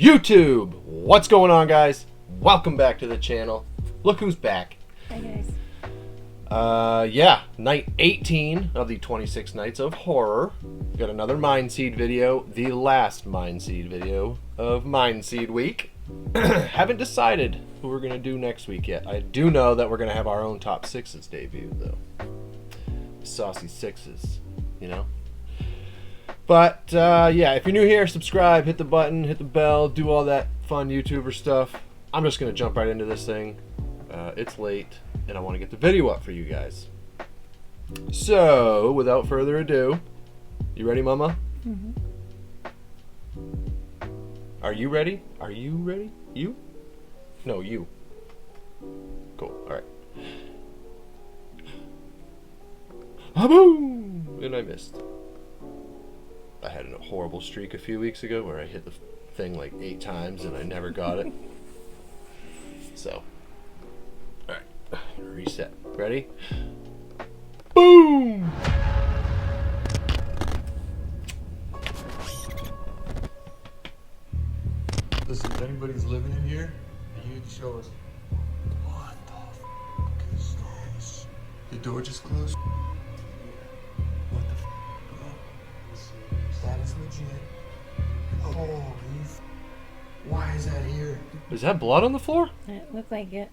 YouTube! What's going on, guys? Welcome back to the channel. Look who's back. Hi, guys. Yeah, night 18 of the 26 Nights of Horror. Got another MindSeed video, the last MindSeed video of MindSeed week. Haven't decided who we're going to do next week yet. I do know that we're going to have our own top sixes debut, though. Saucy sixes, you know? But, yeah, if you're new here, subscribe, hit the button, hit the bell, do all that fun YouTuber stuff. I'm just going to jump right into this thing. It's late, and I want to get the video up for you guys. So, without further ado, you ready, Mama? Mm-hmm. Are you ready? Are you ready? You? No, you. Cool, alright. Boom! And I missed. I had a horrible streak a few weeks ago where I hit the thing like 8 times and I never got it. So, alright, reset. Ready? Boom! Listen, if anybody's living in here, you need to show us. What the f is this? The door just closed? What the f, bro? That is legit. Holy f. Why is that here? Is that blood on the floor? It looked like it.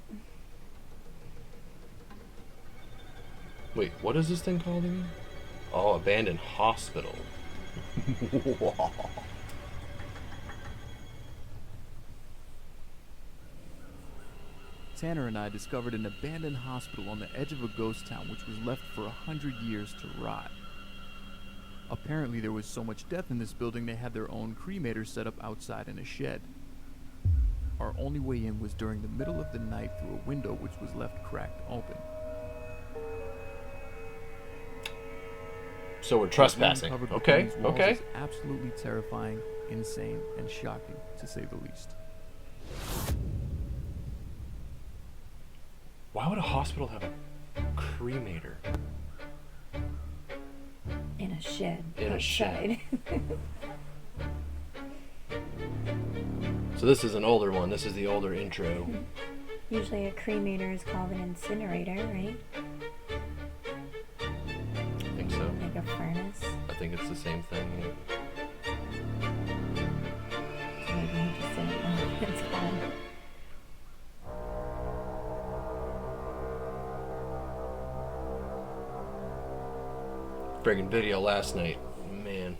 Wait, what is this thing called again? Oh, abandoned hospital. Tanner and I discovered an abandoned hospital on the edge of a ghost town which was left for 100 years to rot. Apparently there was so much death in this building they had their own cremator set up outside in a shed. Our only way in was during the middle of the night through a window which was left cracked open. So we're trespassing. Okay, okay. It's absolutely terrifying, insane, and shocking, to say the least. Why would a hospital have a cremator? In a shed. In a shed. outside. So this is an older one. This is the older intro. Usually a cremator is called an incinerator, right? I think so. Like a furnace. I think it's the same thing. Yeah. So maybe he just didn't know what it's called. Friggin' video last night. Man,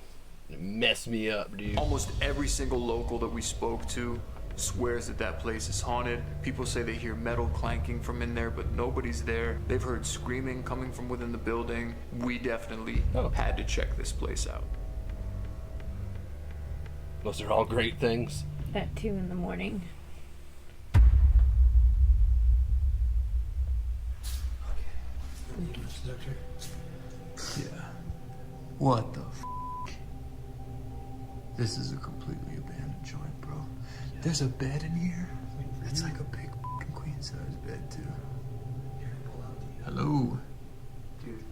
it messed me up, dude. Almost every single local that we spoke to swears that that place is haunted. People say they hear metal clanking from in there, but nobody's there. They've heard screaming coming from within the building. We definitely had to check this place out. Those are all great things. At 2 in the morning. Yeah. What the f? This is a completely abandoned joint, bro. There's a bed in here. It's like a big f***ing queen size bed, too. Hello. Dude,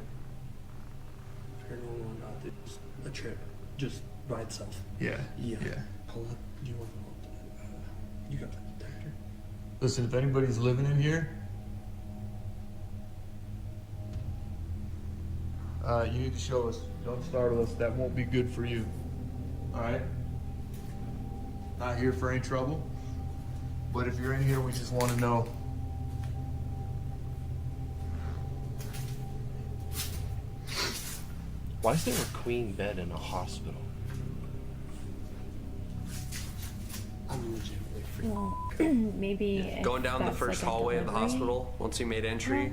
Paranormal, not a trip, just by itself. Yeah. Yeah. Yeah. Pull up. You want to go up to that? You got the detector? Listen, if anybody's living in here, you need to show us. Don't startle us. That won't be good for you. All right? Not here for any trouble. But if you're in here, we just want to know. Why is there a queen bed in a hospital? I'm legitimately freaked. Well, maybe if Going down the that's first like a hallway of the delivery. hospital, once you made entry,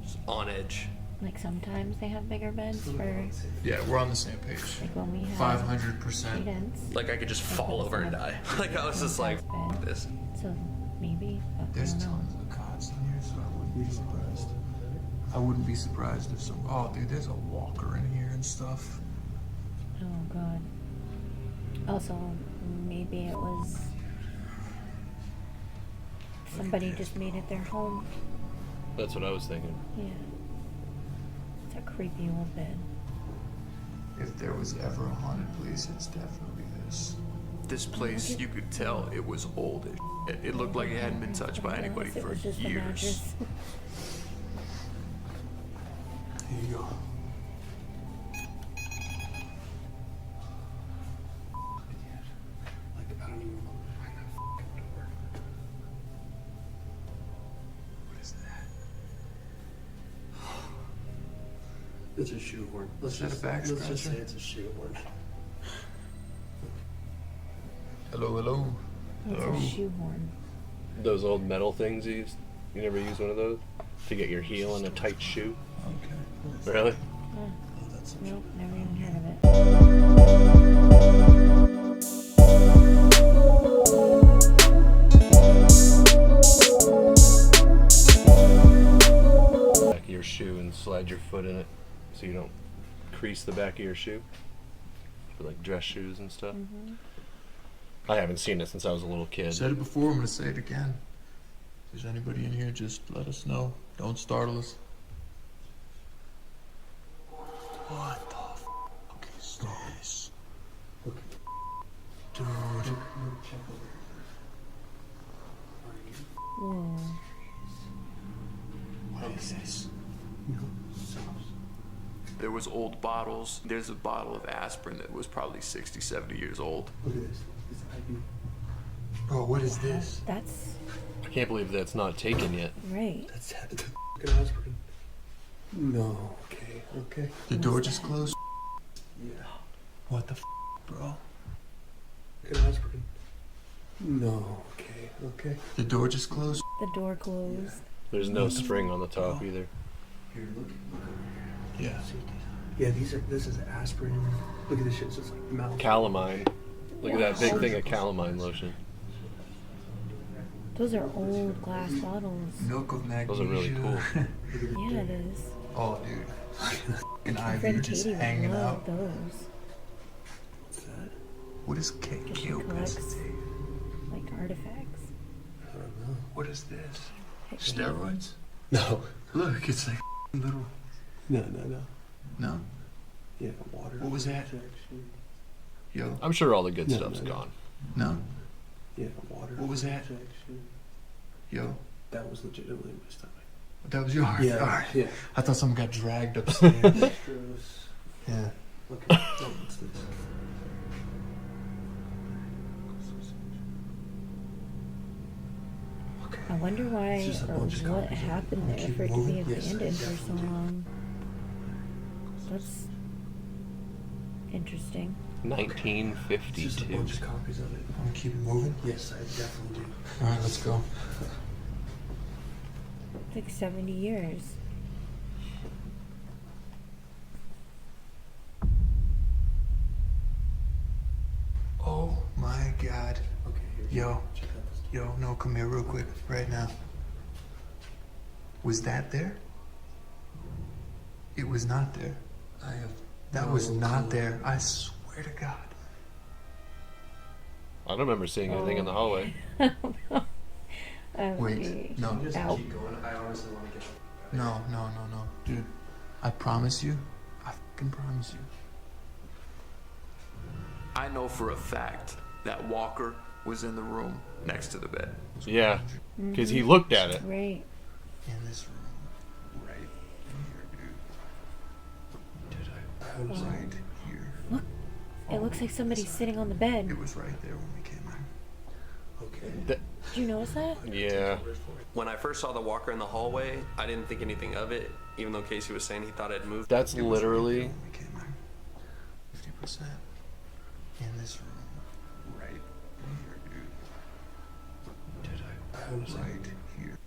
just on edge. Like sometimes they have bigger beds for Yeah, we're on the same page. like when we have 500%. students. Like I could just fall over and die. Like I was just like, this. So maybe. But There's I don't know. tons of cots in here, so I wouldn't be surprised. I wouldn't be surprised if some. Oh, dude, there's a walker in here and stuff. Oh god. Also, maybe it was somebody just made it their home. That's what I was thinking. Yeah. It's a creepy old bed. If there was ever a haunted place, it's definitely this. This place, you could tell it was old. It looked like it hadn't been touched by anybody Unless it for was just the years. mattress. Here you go. Like, I don't even remember behind that fucking door. What is that? It's a shoehorn. Is that a back let's just say scratcher? it's a shoehorn. Hello, hello. It's Hello. a shoehorn. Those old metal things you used. You never used one of those to get your heel in a tight shoe. Okay. Really? Oh, that's Nope, never even heard of it. Back of your shoe and slide your foot in it so you don't crease the back of your shoe for like dress shoes and stuff. I haven't seen it since I was a little I kid. said it before, I'm gonna say it again. If there's anybody in here, just let us know. Don't startle us. What the fuck is this? Okay. Dude. Check over here. Whoa. What is this? There was old bottles. There's a bottle of aspirin that was probably 60, 70 years old. Look at this. It's IV. Bro, what is this? That's I can't believe that's not taken yet. right. That's the fucking aspirin. No. Okay. The door just closed? Yeah. What the bro? Fucking aspirin. No. Okay. The door just closed? The door closed. There's no spring on the top either. Here, look. Yeah. See these? Yeah, this is aspirin. Look at this shit. It's just like mouth. Calamine. Look at that big thing of calamine lotion. Those are old glass bottles. Milk of magnesia. Those are really cool. Yeah, it is. Oh, dude. An My IV friend just Katie would hanging love out. those. What's that? What is Because she KQ? collects like artifacts. I don't know. What is this? Heck, Steroids? No. Look, it's like little. No. No? Yeah, water. What was that? Injection. Yo. I'm sure all the good No, stuff's no, no. gone. No? Yeah, water. What was that? Injection. Yo. That was legitimately my stomach. That was yours? Yeah. Alright. Yeah. I thought someone got dragged upstairs. Extras. Yeah. Okay. No, what's this? I wonder why It's just a or bunch of what copies of it. happened Wanna there keep for it to be moving? Yes, I abandoned for so definitely do. long. That's interesting. It's just a 1952. bunch of copies of it. I'm gonna keep it moving. Yes, I definitely do. Alright, let's go. It's like 70 years. Oh my god. Okay, here. Yo. Check out this. Yo, no, come here real quick, right now. Was that there? It was not there. I have. That no was not clue. there. I swear to God. I don't remember seeing anything in the hallway. Wait, no, Just Ow. keep going. I honestly want to get. no, dude. I promise you. I fucking promise you. I know for a fact that Walker was in the room next to the bed. Yeah, because he looked at it. Right. In this room, right here, dude. Did I? Honestly. Right here. It looks like somebody's sitting on the bed. It was right there when we came in. Okay. Th- Did you notice that? Yeah. When I first saw the walker in the hallway, I didn't think anything of it, even though Casey was saying he thought it moved. That's It was right there literally. when we came in. 50%. In this room, right here, dude. Did I? Honestly. Right here.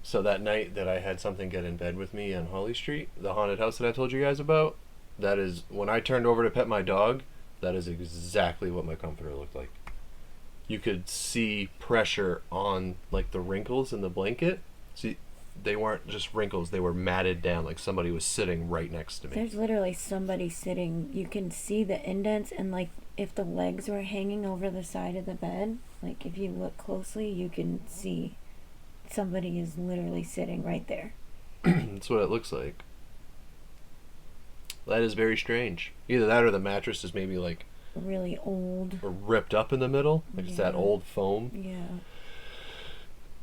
So that night that I had something get in bed with me on Holly Street, the haunted house that I told you guys about, that is when I turned over to pet my dog, that is exactly what my comforter looked like. You could see pressure on like the wrinkles in the blanket. See, they weren't just wrinkles, they were matted down like somebody was sitting right next to me. There's literally somebody sitting. You can see the indents, and like if the legs were hanging over the side of the bed, like if you look closely, you can see somebody is literally sitting right there. That's what it looks like. That is very strange. Either that or the mattress is maybe like Really old. ripped up in the middle. Like it's that Yeah. old foam. Yeah.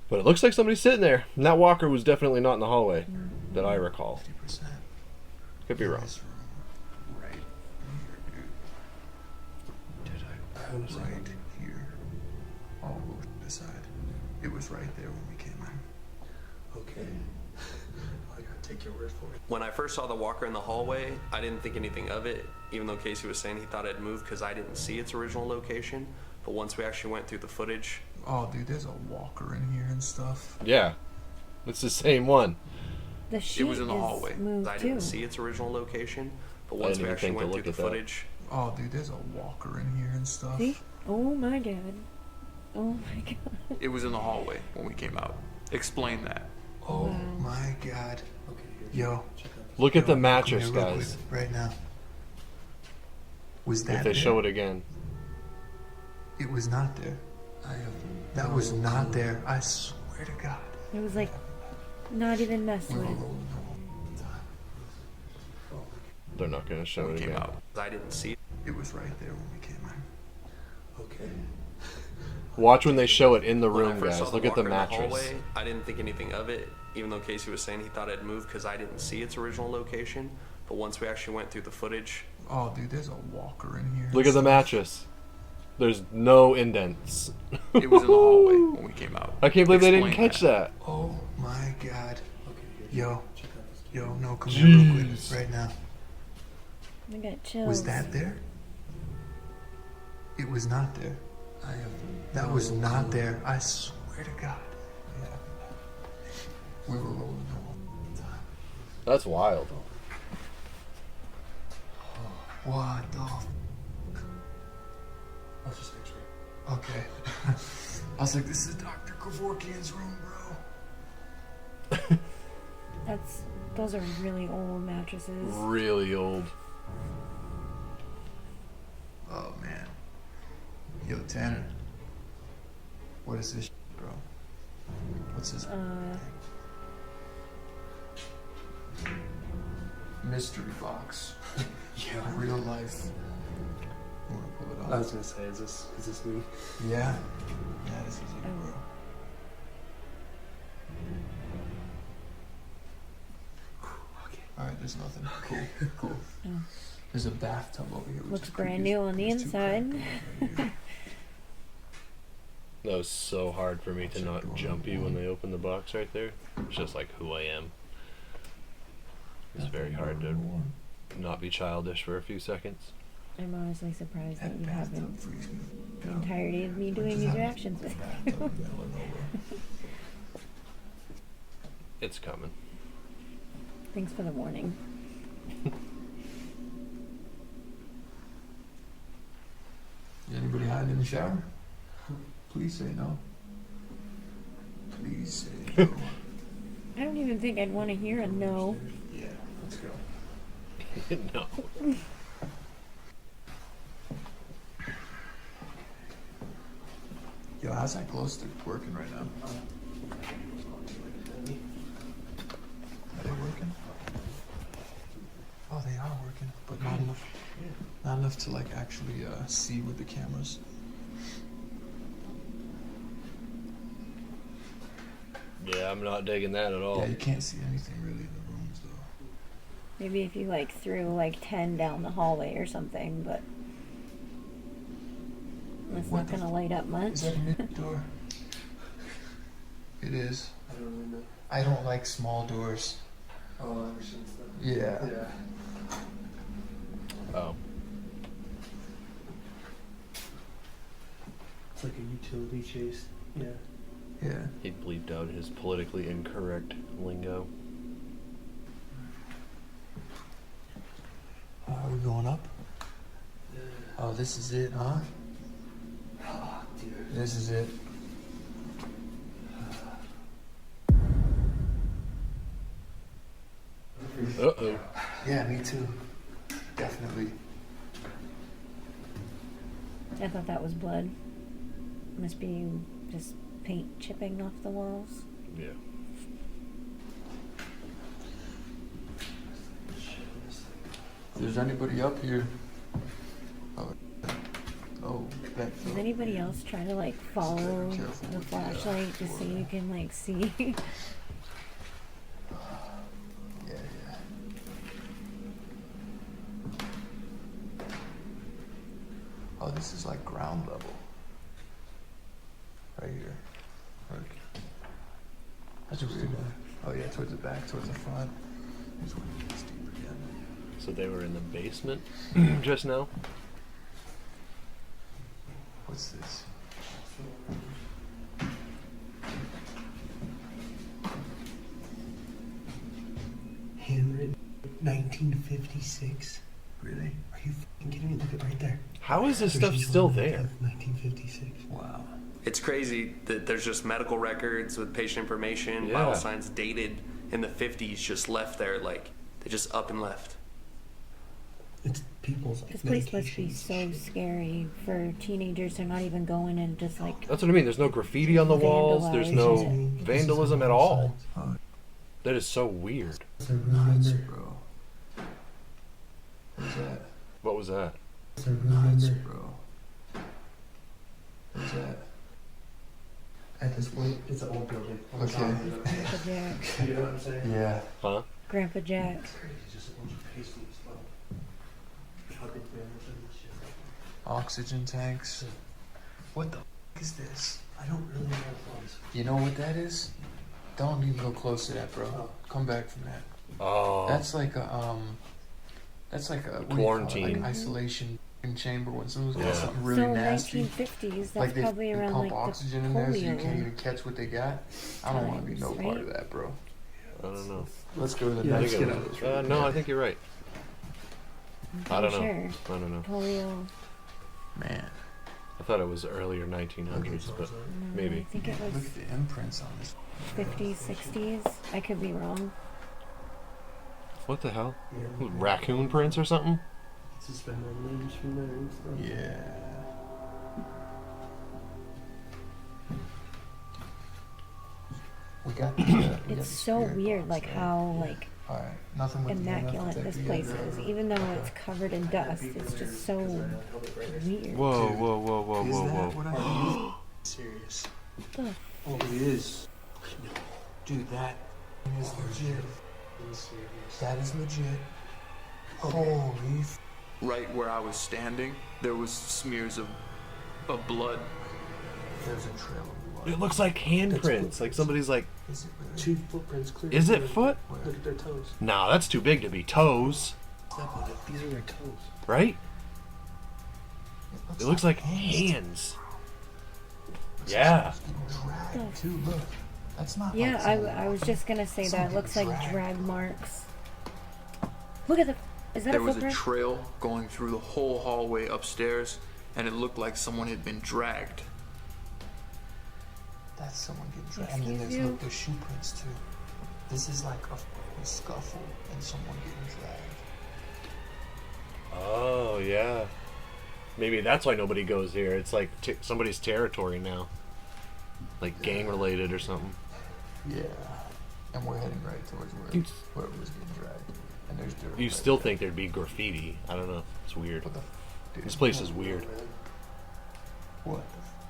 But it looks like somebody's sitting there. And that walker was definitely not in the hallway that I recall. 50%. Could be wrong. This room, right here, dude. Did I? Right here. All aside. It was right there when we came in. Okay. I gotta take your word for it. When I first saw the walker in the hallway, I didn't think anything of it, even though Casey was saying he thought it moved because I didn't see its original location. But once we actually went through the footage, Oh, dude, there's a walker in here and stuff. Yeah. It's the same one. The sheet It was in the is hallway. moved I too. didn't see its original location. But I once didn't we even actually think to went through look the at that. footage, Oh, dude, there's a walker in here and stuff. See? Oh my god. Oh my god. it was in the hallway when we came out. Explain that. Oh Wow. my god. Okay, here. Yo. Check out this. Look at the Yo, mattress, come here real guys. quick, right now. Was that If they there? show it again. It was not there. I have That was not there. I swear to God. It was like not even messed We were with. rolling the whole time. They're not going to show When it we came again. out. I didn't see it. It was right there when we came in. Okay. Watch when they show it in the When I room, first guys. saw Look at the walker in mattress. hallway, I didn't think anything of it, even though Casey was saying he thought it moved because I didn't see its original location. But once we actually went through the footage, Oh, dude, there's a walker in here. Look at the mattress. There's no indents. It was in the hallway when we came out. I can't believe they didn't Explain catch that. Oh my God. Okay, here. Yo. Check out this. Yo, no, come here real quick. Jeez. Right now. I got chills. Was that there? It was not there. I have That no was not clue. there. I swear to God. Yeah. We were rolling the whole time. That's wild. What the Let's just X-ray. Okay. I was like, this is Dr. Kevorkian's room, bro. Those are really old mattresses. Really old. Oh, man. Yo, Tanner. What is this, bro? What's this? Mystery box. Yeah. Real life. You wanna pull it I up? was gonna say, is this me? Yeah. Yeah, this is you, bro. Okay. Alright, there's nothing. Cool. Cool. Oh. There's a bathtub over here. which Looks is brand creepy. new on the There's two inside. crackers right here. That was so hard for me to not jumpy when they opened the box right there. It's just like who I am. It's very hard to not be childish for a few seconds. I'm honestly surprised that That you bathtub haven't freaks me the out. entirety of me Like, doing just these having a reactions with bathtub you. in the middle of nowhere. It's coming. Thanks for the warning. Anybody hiding in the shower? Please say no. Please say no. I don't even think I'd want to hear a no. Yeah, let's go. No. Yo, how's that glow stick working right now? Are they working? Oh, they are working, but not enough. Not enough to like actually see with the cameras. Yeah, I'm not digging that at all. Yeah, you can't see anything really in the rooms though. Maybe if you like threw like 10 down the hallway or something, but it's What not the gonna light up much. Is that a mid door? It is. I don't really know. I don't like small doors. Oh, I understand stuff. Yeah. Yeah. Oh. It's like a utility chase. Yeah. Yeah. He bleeped out his politically incorrect lingo. Are we going up? Oh, this is it, huh? Oh, dude. This is it. Uh-oh. Yeah, me too. Definitely. I thought that was blood. Must be just paint chipping off the walls. Yeah. there's anybody up here. Oh, that. Does anybody else try to like follow the flashlight just so you can like see? Yeah. Oh, this is like ground level. Right here. Okay. That's weird. Oh yeah, towards the back, towards the front. Here's one that's deeper again. So they were in the basement just now? What's this? Handwritten 1956. Really? Are you fucking kidding me? Look at right there. How is this There's stuff each still one there? of 1956. Wow. It's crazy that there's just medical records with patient information, Yeah. vital signs dated in the 50s just left there, like they just up and left. It's people's This place must be medications. so scary for teenagers. They're not even going and just like That's what I mean. There's no graffiti on the walls. There's no Vandalized. vandalism at all. Oh, That is so weird. It's a room nuts, number. bro. What's that? What was that? It's a room Nuts, number. bro. What's that? At this point, it's an old building. Okay. Grandpa Jack. You know what I'm saying? Yeah. Huh? Grandpa Jack. It's crazy. Just a bunch of pasty as well. Chugging bananas and shit. Oxygen tanks. What the is this? I don't really know what it was. You know what that is? Don't even go close to that, bro. Come back from that. Oh. That's like a what do you call it? Quarantine. Like isolation chamber when someone's got Yeah. something really so nasty. 1950s. That's Like they probably around pump like oxygen the in there so you polio. can't even catch what they got. I don't want to be no times, part right? of that, bro. I don't know. Let's go to the Yeah, next let's get one. out of this. No, I think you're right. I don't know. Sure. I don't know. Polio. Man, I thought it was earlier 1900s, but No, maybe. I think it look was at the imprints on this. 50s, 60s. I could be wrong. What the hell? Yeah. Raccoon prints or something? Suspended limbs from there and stuff. Yeah. We got. It's so weird, like how like All right, nothing with immaculate this place is. Even though it's covered in dust, it's just so weird. Whoa, whoa, whoa, whoa, Is whoa, that whoa. what I Serious. The Oh, it is. Dude, that is legit. It's serious. That is legit. Holy f- Right where I was standing, there was smears of blood. There's a trail of blood. It looks like handprints. Like somebody's like, Is it really? 2 footprints clear. is it foot? Look at their toes. Nah, that's too big to be toes, Step on it. These are their toes. right? It looks like hands. Yeah. Dragged too. Look, that's not. yeah, like something- I was just gonna say that. It something looks like dragged. drag marks. Look at the. Is that There a was a footprint? trail going through the whole hallway upstairs, and it looked like someone had been dragged. That's someone getting dragged. And then Excuse there's you? look, there's shoe prints too. This is like a fucking scuffle and someone getting dragged. Oh, yeah. Maybe that's why nobody goes here. It's like somebody's territory now. Like gang related or something. Yeah. And we're heading right towards where You- whoever was getting dragged. And there's dirt. You right still there. think there'd be graffiti. I don't know. It's weird. What the dude, This place is weird. What?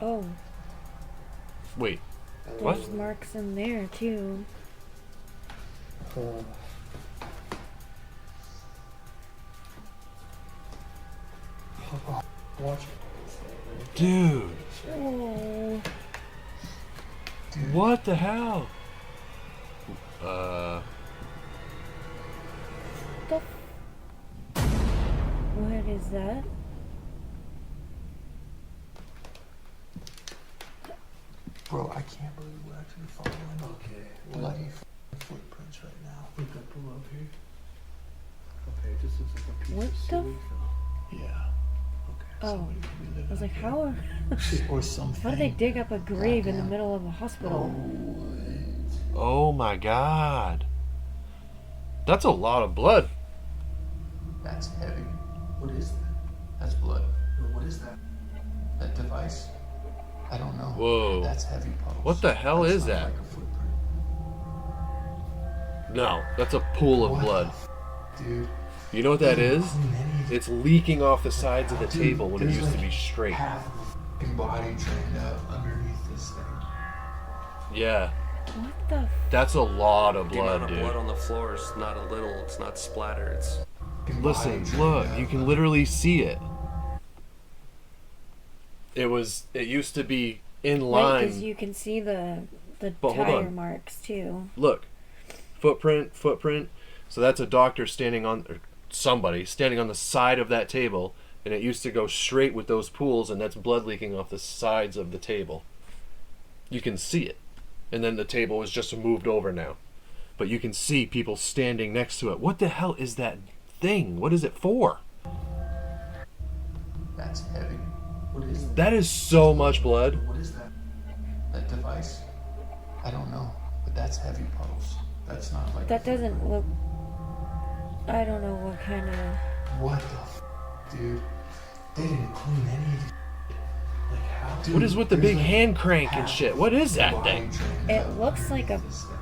Oh, Wait, what? there's marks in there too. Watch. Dude, Oh, what the hell? what is that? Bro, I can't believe we're actually following Okay. bloody footprints right now. We got pull up here. Okay, this is like a piece What of the sewage. Yeah. Okay. Oh, Somebody could be living I was like, up how? Are, here. Or something. how did they dig up a grave in the Goddamn. middle of a hospital? Oh my god. That's a lot of blood. That's heavy. What is that? That's blood. What is that? That device. I don't know. Whoa. That's heavy pulse. What the hell That's is not that? Like a footprint. No, that's a pool of What blood. the Dude. You know what that is? It's leaking off the sides of the table when it used to be straight. Half of my body drained out underneath this thing. Yeah. What the? That's a lot of The amount blood, of dude. blood on the floor is not a little, it's not splatter, it's... Listen, look, you can literally see it. It used to be in Right, because line. you can see the But hold tire on. marks too. Look, footprint. So that's a doctor standing on, or somebody standing on the side of that table, and it used to go straight with those pools, and that's blood leaking off the sides of the table. You can see it. And then the table is just moved over now. But you can see people standing next to it. What the hell is that thing? What is it for? That's heavy. What is that? That is so much blood. What is that? That device? I don't know, but that's heavy puddles. That's not like. That doesn't look. I don't know what kind of. What the dude? They didn't clean any of the like how? Dude, What is with the there's big like hand crank and half shit? What is that body thing? drained It out looks like a this thing.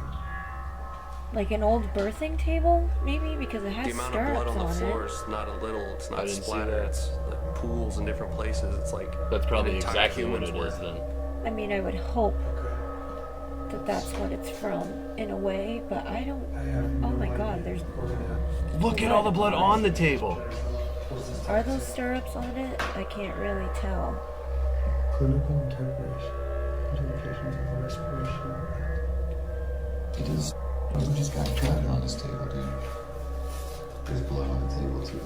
like an old birthing table, maybe because it The has amount of blood stirrups on the on floor it. is not a little, it's I not didn't see splatter, that. it's like pools in different places. It's like That's probably an entire exactly what human's it is worth. then. I mean, I would hope that that's what it's from in a way, but I don't. I have Oh no my idea. God, there's. We're gonna have Look at all the blood on the table. Are those stirrups on it? I can't really tell. clinical interpretations of respiration. It is. We just got blood on this table, dude. There's blood on the table too.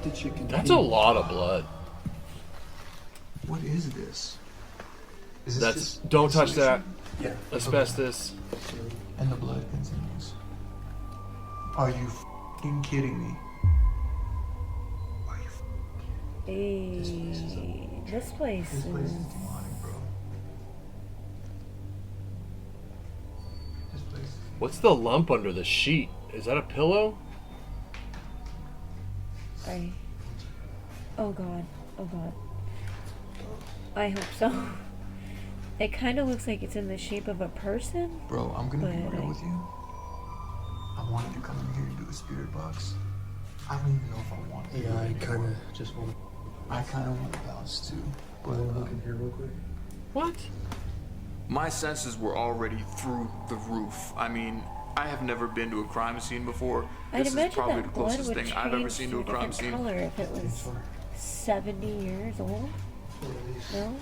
The chicken. That's a lot of blood. What is this? Is this That's just don't touch that. Yeah. Asbestos. And the blood continues. Are you f***ing kidding me? Are you Hey, this place This place is. is demonic, bro. This place is What's the lump under the sheet? Is that a pillow? Oh God. Oh God. I hope so. It kind of looks like it's in the shape of a person. Bro, I'm gonna be But real with you. I wanted to come in here and do a spirit box. I don't even know if I want to. Yeah, I kind of just want I kind of want to bounce too. But to look in here real quick. What? My senses were already through the roof. I mean, I have never been to a crime scene before. I'd This is imagine probably the that blood closest would thing I've ever change seen to to a a crime different scene. color if it was 70 years old. No?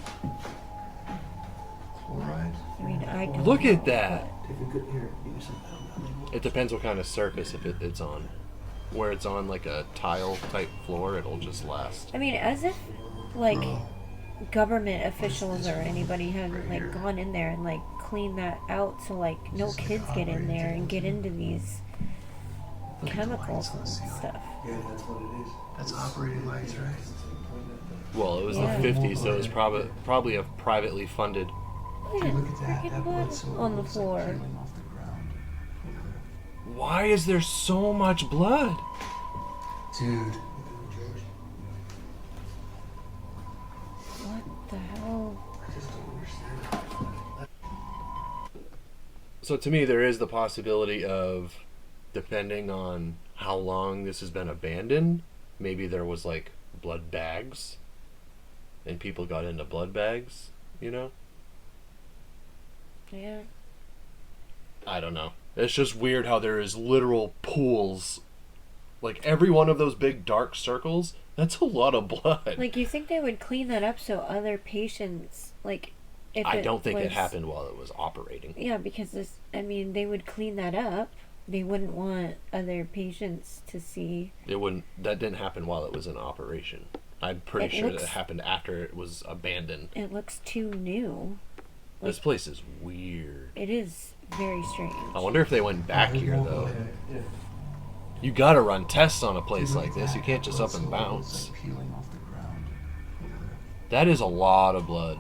chloride. I mean, I don't Look know, at that. Take a good here. Give me some pound. It depends what kind of surface it's on. Where it's on like a tile type floor, it'll just last. I mean, as if, like, government officials or anybody hadn't, like, gone in there and, like, cleaned that out so, like, no kids get in there and get into these Look at the chemicals lights on the and ceiling. stuff. Yeah, that's what it is. That's operating lights, right? Well, it was Yeah. the 50s, so it was probably a privately funded. Look Dude, at look at that. freaking That blood blood so on the looks floor. like peeling off the ground. Why is there so much blood? Dude, What the hell? I just don't understand. So to me, there is the possibility of, depending on how long this has been abandoned, maybe there was like blood bags, and people got into blood bags. You know, Yeah. I don't know. It's just weird how there is literal pools. Like every one of those big dark circles, that's a lot of blood. Like, you think they would clean that up so other patients, like, if I it don't think it was- happened while it was operating. Yeah, because this, I mean, they would clean that up. They wouldn't want other patients to see. It wouldn't. That didn't happen while it was in operation. I'm pretty It sure that looks- it happened after it was abandoned. It looks too new. This place is weird. It is very strange. I wonder if they went back here though. Yeah. You gotta run tests on a place Dude, look like at this. that. You can't just That up blood and so looks bounce. like peeling off the ground. That is a lot of blood.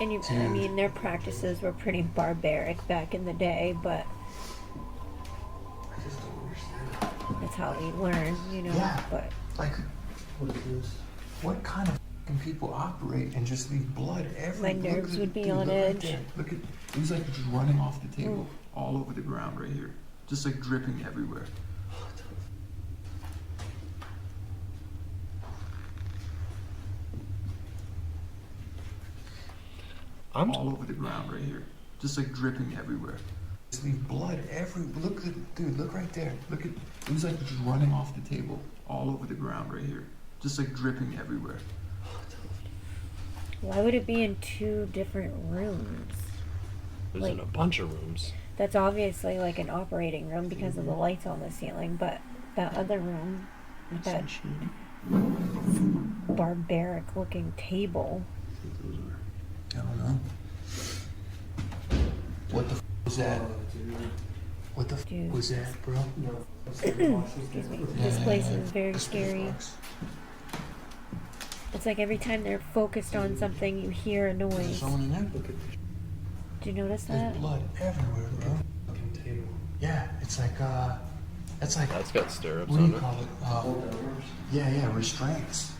And I mean, their practices were pretty barbaric back in the day, but I just don't understand. that's how we learn, you know. Yeah. But Like, what kind of f***ing people operate and just leave blood everywhere? my nerves would be on edge. Look at, it was like just running off the table all over the ground right here. Just like dripping everywhere. All over the ground right here. Just like dripping everywhere. Just leave blood everywhere. Look at, dude, look right there. Look at, it was like just running off the table all over the ground right here. Just like dripping everywhere. why would it be in 2 different rooms? There's Like- in a bunch of rooms. That's obviously like an operating room because of the lights on the ceiling, but that other room with that barbaric looking table. I don't know. What the f was that? What the f Dude. was that, bro? Excuse me. This place is very scary. It's like every time they're focused on something, you hear a Is noise. someone in there? Do you notice There's that? blood everywhere, bro. Yeah, it's like that's like That's got stirrups what do on you it. call it? Yeah, restraints.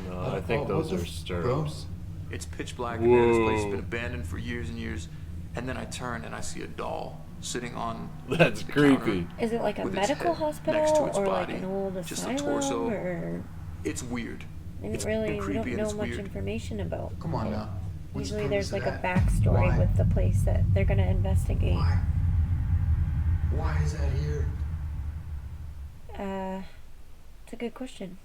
No, I think Oh, those what the are f- stirrups. It's pitch black in there. This place has Whoa. been abandoned for years and years. And then I turn and I see a doll sitting on That's the creepy. counter. Is it like a with its medical head hospital next to its or like body, an old just a asylum torso. or It's weird. I It's didn't really we creepy don't and know it's much weird. information about. Come on now. What's the Usually there's purpose like of a that? backstory Why? with the place that they're gonna investigate. Why? Why is that here? It's a good question.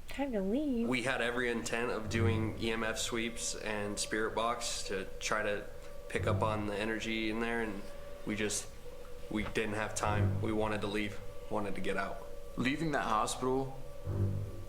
Time to leave. We had every intent of doing EMF sweeps and spirit box to try to pick up on the energy in there, and we didn't have time. We wanted to leave, wanted to get out. Leaving that hospital,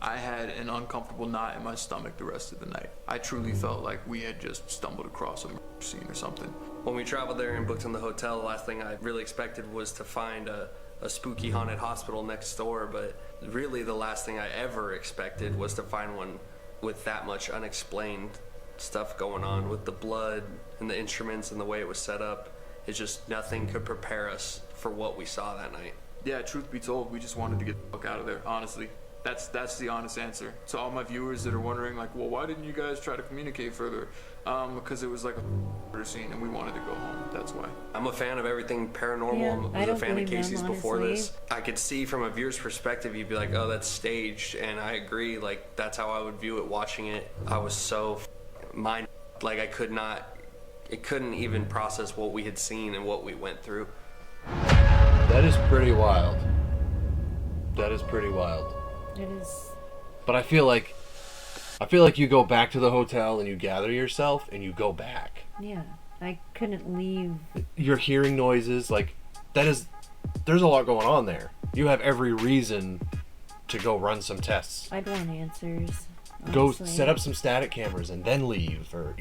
I had an uncomfortable knot in my stomach the rest of the night. I truly felt like we had just stumbled across a scene or something. When we traveled there and booked in the hotel, the last thing I really expected was to find a spooky haunted hospital next door, but really the last thing I ever expected was to find one with that much unexplained stuff going on with the blood and the instruments and the way it was set up. It's just nothing could prepare us for what we saw that night. Yeah, truth be told, we just wanted to get the fuck out of there, honestly. That's the honest answer. To all my viewers that are wondering, like, well, why didn't you guys try to communicate further? Because it was like a scene and we wanted to go home. That's why. I'm a fan of everything paranormal. Yeah, I I was a don't fan of blame them, Casey's before honestly. this. I could see from a viewer's perspective, you'd be like, oh, that's staged. And I agree. Like, that's how I would view it watching it. I was so like, it couldn't even process what we had seen and what we went through. That is pretty wild. That is pretty wild. It is. But I feel like you go back to the hotel and you gather yourself and you go back. Yeah, I couldn't leave. You're hearing noises like there's a lot going on there. You have every reason to go run some tests. I'd want answers. Go honestly. set up some static cameras and then leave, or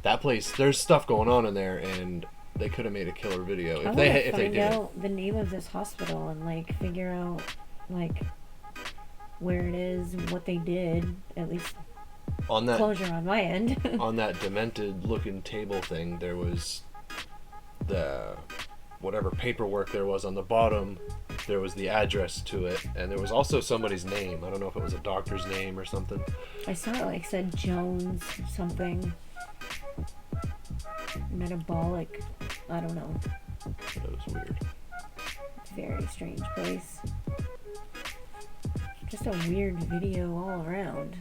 that place. There's stuff going on in there, and they could have made a killer video I if they wanna if they find did. out the name of this hospital and like figure out like where it is and what they did. At least On that closure on my end. on that demented looking table thing, there was the whatever paperwork there was on the bottom. There was the address to it, and there was also somebody's name. I don't know if it was a doctor's name or something. I saw it like said Jones something. Metabolic. I don't know. That was weird. Very strange place. Just a weird video all around.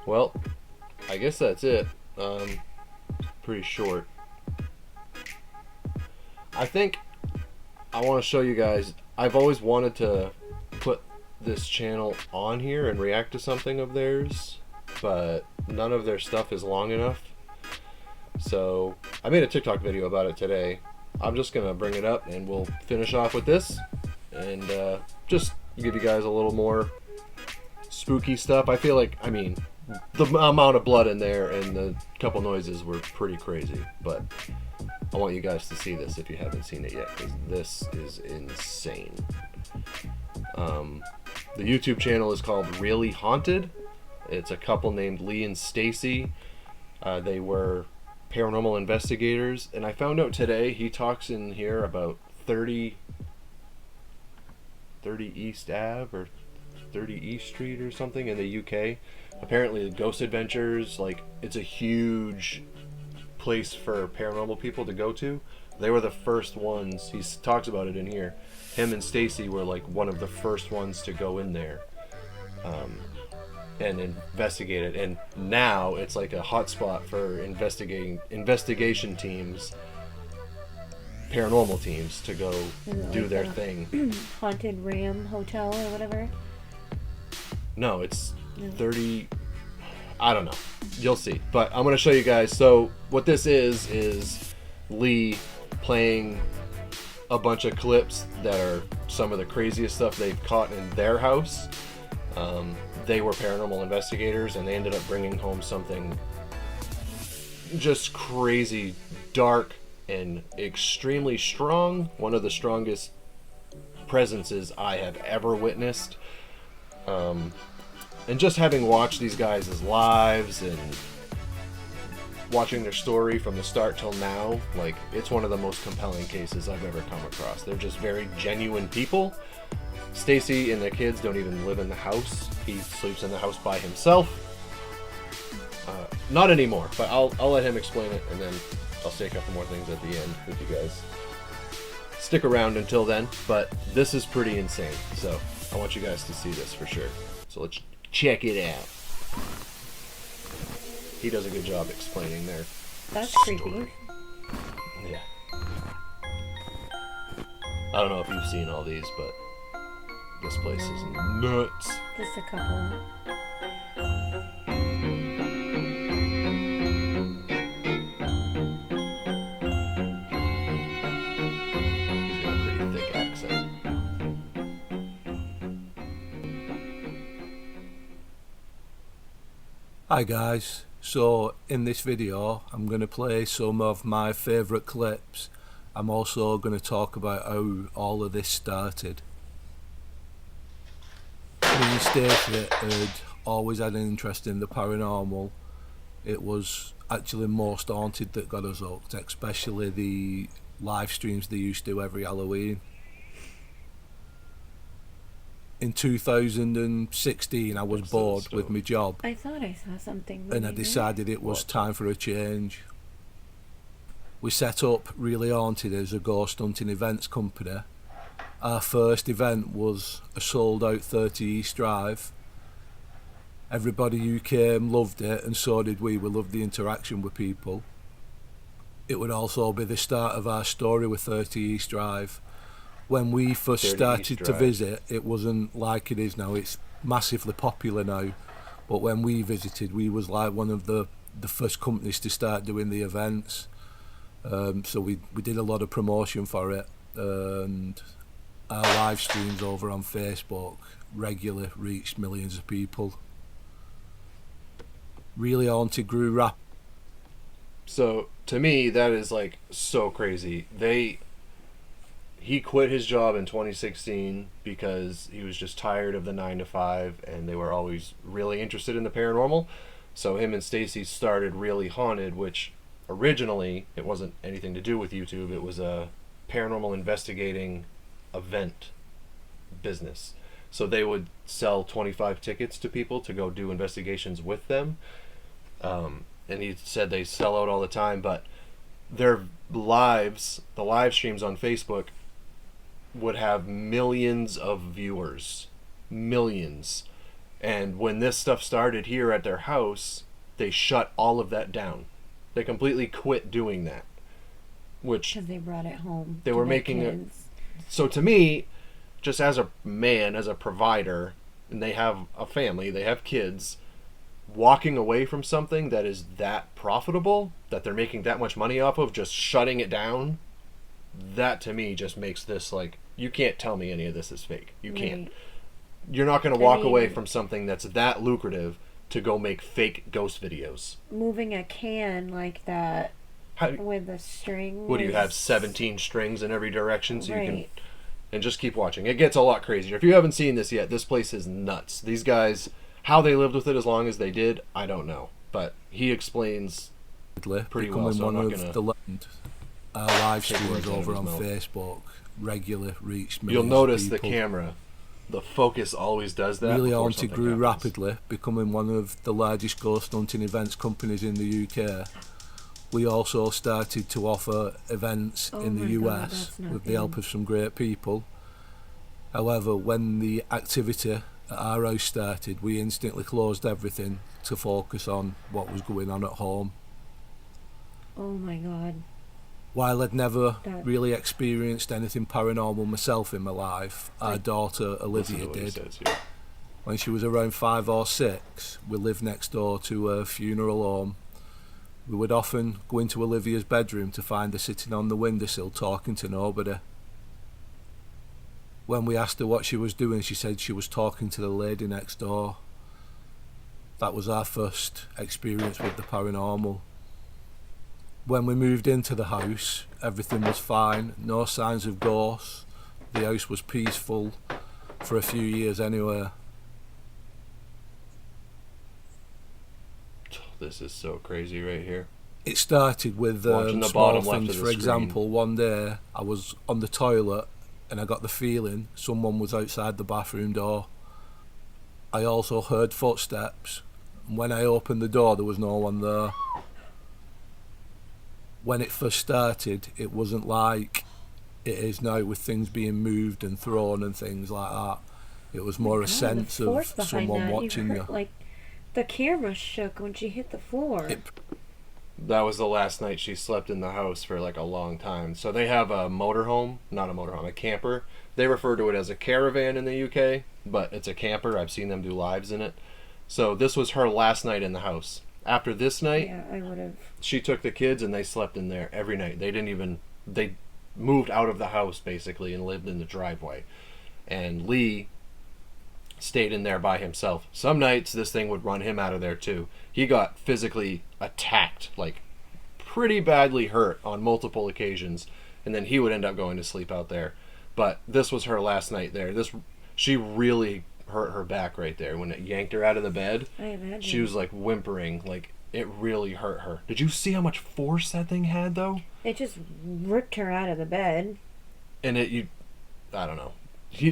Well, I guess that's it. Pretty short. I think I want to show you guys. I've always wanted to put this channel on here and react to something of theirs, but none of their stuff is long enough. So I made a TikTok video about it today. I'm just gonna bring it up and we'll finish off with this and just give you guys a little more spooky stuff. I feel like, I mean, the amount of blood in there and the couple noises were pretty crazy, but I want you guys to see this if you haven't seen it yet, because this is insane. The YouTube channel is called Really Haunted. It's a couple named Lee and Stacy. They were paranormal investigators, and I found out today he talks in here about 30 East Ave or 30 East Street or something in the UK. Apparently, Ghost Adventures, like, it's a huge place for paranormal people to go to. They were the first ones. He talks about it in here. Him and Stacy were like one of the first ones to go in there and investigate it. And now it's like a hotspot for investigation teams, paranormal teams, to go do like their thing. Haunted Ram Hotel or whatever. No, it's 30. I don't know. You'll see. But I'm going to show you guys. So what this is Lee playing a bunch of clips that are some of the craziest stuff they've caught in their house. They were paranormal investigators, and they ended up bringing home something just crazy, dark, and extremely strong. One of the strongest presences I have ever witnessed. And just having watched these guys' lives and watching their story from the start till now, like, it's one of the most compelling cases I've ever come across. They're just very genuine people. Stacy and the kids don't even live in the house. He sleeps in the house by himself. Not anymore, but I'll let him explain it, and then I'll say a couple more things at the end with you guys. Stick around until then, but this is pretty insane, so I want you guys to see this for sure. So let's check it out. He does a good job explaining there. That's creepy. Yeah. I don't know if you've seen all these, but this place is nuts. Just a couple. He's got a pretty thick accent. Hi guys, so in this video I'm going to play some of my favourite clips. I'm also going to talk about how all of this started. Me and Stacey had always had an interest in the paranormal. It was actually Most Haunted that got us hooked, especially the live streams they used to do every Halloween. In 2016 I was bored with my job, I thought I saw something. and I decided it was time for a change. We set up Really Haunted as a ghost hunting events company. Our first event was a sold out 30 East Drive. Everybody who came loved it, and so did we. We loved the interaction with people. It would also be the start of our story with 30 East Drive. When we first 30 started East to Drive. visit, it wasn't like it is now. It's massively popular now. But when we visited, we was like one of the first companies to start doing the events. So we did a lot of promotion for it, and our live streams over on Facebook regularly reached millions of people. Really Haunted grew rapidly. So to me, that is like so crazy. He quit his job in 2016 because he was just tired of the 9 to 5, and they were always really interested in the paranormal. So him and Stacy started Really Haunted, which originally it wasn't anything to do with YouTube. It was a paranormal investigating event business. So they would sell 25 tickets to people to go do investigations with them. And he said they sell out all the time, but their lives, the live streams on Facebook, would have millions of viewers. Millions. And when this stuff started here at their house, they shut all of that down. They completely quit doing that. Which Because they brought it home. they to were their making it. kids. So to me, just as a man, as a provider, and they have a family, they have kids, walking away from something that is that profitable, that they're making that much money off of, just shutting it down, that to me just makes this like, you can't tell me any of this is fake. You can't. Right. You're not going to I walk mean- away from something that's that lucrative to go make fake ghost videos. Moving a can like that with the string. What do you have? 17 strings in every direction, so you can. And just keep watching. It gets a lot crazier. If you haven't seen this yet, this place is nuts. These guys, how they lived with it as long as they did, I don't know. But he explains pretty well. So I'm not gonna. Live streams over on Facebook regularly reached millions. You'll notice of the people. camera. The focus always does that. Really before Haunted something grew happens. rapidly, becoming one of the largest ghost hunting events companies in the UK. We also started to offer events in the US with the help of some great people. However, when the activity at our house started, we instantly closed everything to focus on what was going on at home. Oh my God. While I'd never really experienced anything paranormal myself in my life, our daughter Olivia did. Says, yeah. When she was around 5 or 6, we lived next door to a funeral home. We would often go into Olivia's bedroom to find her sitting on the windowsill talking to nobody. When we asked her what she was doing, she said she was talking to the lady next door. That was our first experience with the paranormal. When we moved into the house, everything was fine, no signs of ghosts. The house was peaceful for a few years anyway. This is so crazy right here. It started with Watching the small bottom left things. of the For screen. example, one day I was on the toilet and I got the feeling someone was outside the bathroom door. I also heard footsteps, and when I opened the door there was no one there. When it first started, it wasn't like it is now with things being moved and thrown and things like that. It was more a sense of someone watching you. Like the camera shook when she hit the floor. That was the last night she slept in the house for like a long time. So they have a motorhome, not a motorhome, a camper. They refer to it as a caravan in the UK, but it's a camper. I've seen them do lives in it. So this was her last night in the house. After this night, Yeah, I would have. she took the kids and they slept in there every night. They moved out of the house basically and lived in the driveway. And Lee stayed in there by himself. Some nights this thing would run him out of there too. He got physically attacked, like pretty badly hurt on multiple occasions, and then he would end up going to sleep out there. But this was her last night there. She really hurt her back right there when it yanked her out of the bed. I imagine. She was like whimpering, like it really hurt her. Did you see how much force that thing had though? It just ripped her out of the bed. And I don't know.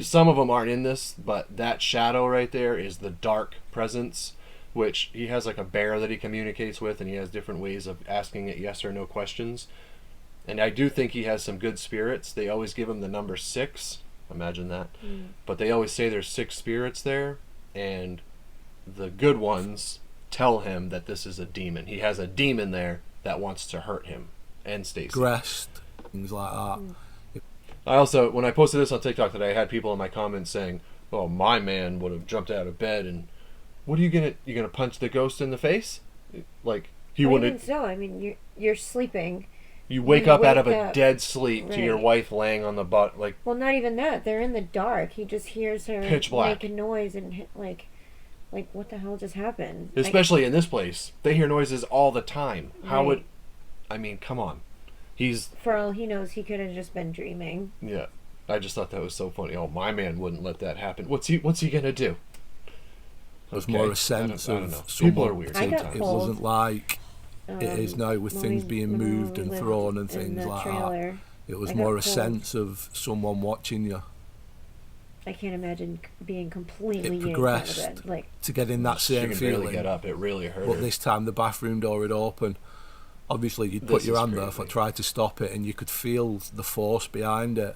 Some of them aren't in this, but that shadow right there is the dark presence, which he has like a bear that he communicates with, and he has different ways of asking it yes or no questions. And I do think he has some good spirits. They always give him the number 6. Imagine that. But they always say there's 6 spirits there, and the good ones tell him that this is a demon. He has a demon there that wants to hurt him and Stacy. Grest, things like that. I also, when I posted this on TikTok today, I had people in my comments saying, "Oh, my man would have jumped out of bed and what are you gonna punch the ghost in the face? Like he Well, wouldn't." even so, I mean, you're sleeping. You wake up out of a up, dead sleep to your right. wife laying on the butt, like Well, not even that. They're in the dark. He just hears her Pitch black. make a noise and like what the hell just happened? especially in this place, they hear noises all the time. How Right. would? I mean, come on. For all he knows, he could have just been dreaming. Yeah. I just thought that was so funny. Oh, my man wouldn't let that happen. What's he gonna do? It was Okay. more a sense I don't of know. someone. People are weird I got sometimes. It pulled. wasn't like it is now with when things we- being when moved we and lived thrown and in things the like that. trailer. It was I got more a pulled. sense of someone watching you. I can't imagine being completely It yanked progressed out of bed. Like, to get in that She same can barely feeling. get up. It really hurt But her. this time the bathroom door had opened. Obviously you'd This put your is hand there crazy. for try to stop it and you could feel the force behind it.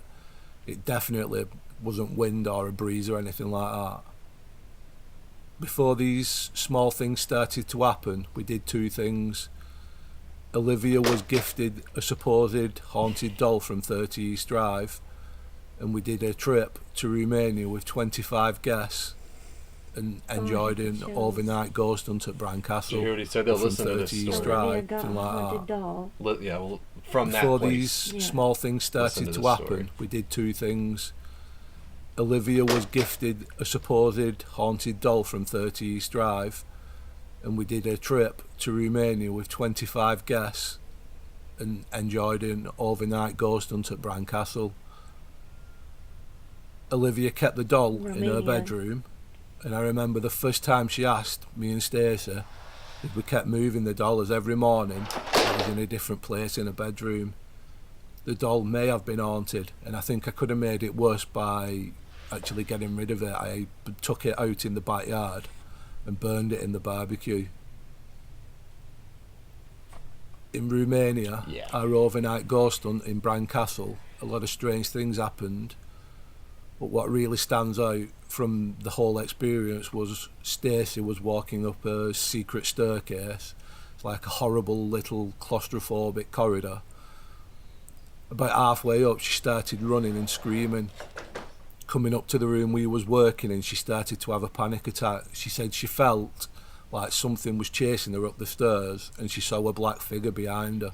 It definitely wasn't wind or a breeze or anything like that. Before these small things started to happen, we did 2 things. Olivia was gifted a supposed haunted doll from 30 East Drive, and we did a trip to Romania with 25 guests and enjoyed an chills. overnight ghost hunt at Bran Did Castle. you hear what he said? They'll from listen to this 30 East story. Drive. Olivia got something a like haunted that. doll. Yeah, well, from that Before place. these Yeah. small things Listen started to to this happen, story. we did 2 things. Olivia was gifted a supposed haunted doll from 30 East Drive, and we did a trip to Romania with 25 guests and enjoyed an overnight ghost hunt at Castle. Olivia kept the doll in her Romanian. bedroom, and I remember the first time she asked me and Stacey if we kept moving the doll, as every morning it was in a different place in her bedroom. The doll may have been haunted, and I think I could have made it worse by actually getting rid of it. I took it out in the backyard and burned it in the barbecue. In Romania, Yeah. our overnight ghost hunt in Castle, a lot of strange things happened. But what really stands out from the whole experience was Stacey was walking up a secret staircase. It's like a horrible little claustrophobic corridor. About halfway up, she started running and screaming. Coming up to the room we was working in, she started to have a panic attack. She said she felt like something was chasing her up the stairs, and she saw a black figure behind her.